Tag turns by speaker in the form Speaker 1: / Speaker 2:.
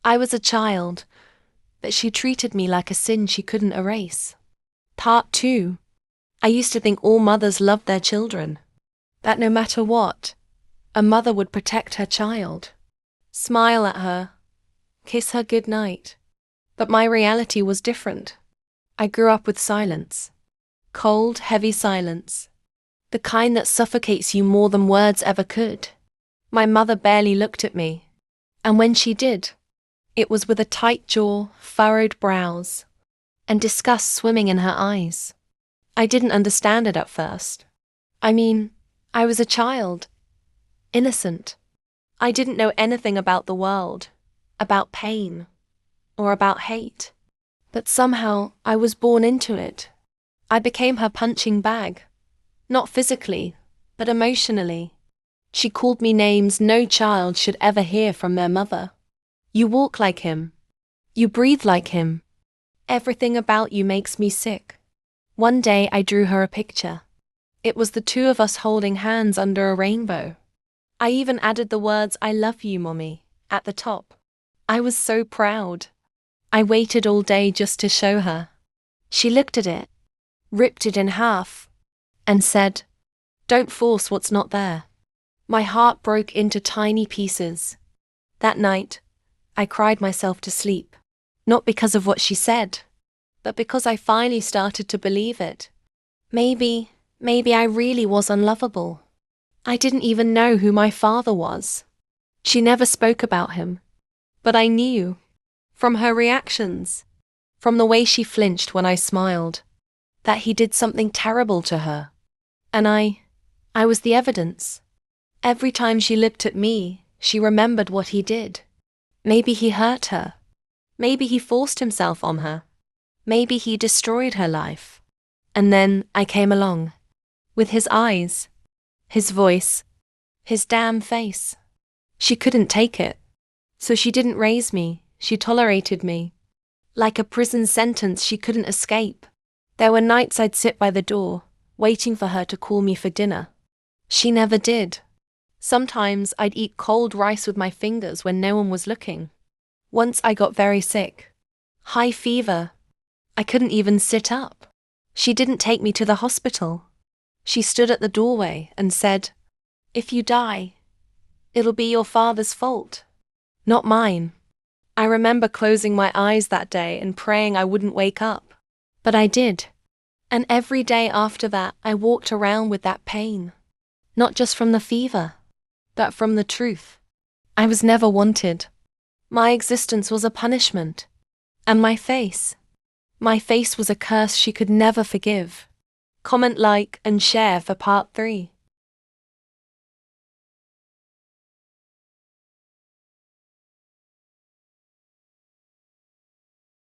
Speaker 1: I was a child, but she treated me like a sin she couldn't erase. Part 2. I used to think all mothers loved their children. That no matter what, a mother would protect her child. Smile at her. Kiss her goodnight. But my reality was different. I grew up with silence. Cold, heavy silence. The kind that suffocates you more than words ever could. My mother barely looked at me. And when she did, it was with a tight jaw, furrowed brows, and disgust swimming in her eyes. I didn't understand it at first. I mean, I was a child. Innocent. I didn't know anything about the world, about pain, or about hate. But somehow I was born into it. I became her punching bag. Not physically, but emotionally. She called me names no child should ever hear from their mother. You walk like him. You breathe like him. Everything about you makes me sick. One day I drew her a picture. It was the two of us holding hands under a rainbow. I even added the words, "I love you, Mommy," at the top. I was so proud. I waited all day just to show her. She looked at it, ripped it in half, and said, "Don't force what's not there." My heart broke into tiny pieces. That night, I cried myself to sleep, not because of what she said, but because I finally started to believe it. Maybe I really was unlovable. I didn't even know who my father was. She never spoke about him, but I knew, from her reactions, from the way she flinched when I smiled, that he did something terrible to her. And I was the evidence. Every time she looked at me, she remembered what he did. Maybe he hurt her. Maybe he forced himself on her. Maybe he destroyed her life. And then I came along. With his eyes, his voice, his damn face. She couldn't take it. So she didn't raise me, she tolerated me. Like a prison sentence she couldn't escape. There were nights I'd sit by the door, waiting for her to call me for dinner. She never did. Sometimes I'd eat cold rice with my fingers when no one was looking. Once I got very sick. High fever. I couldn't even sit up. She didn't take me to the hospital. She stood at the doorway and said, "If you die, it'll be your father's fault, not mine." I remember closing my eyes that day and praying I wouldn't wake up. But I did. And every day after that, I walked around with that pain. Not just from the fever, but from the truth. I was never wanted. My existence was a punishment. And my face was a curse she could never forgive. Comment, like, and share for part 3.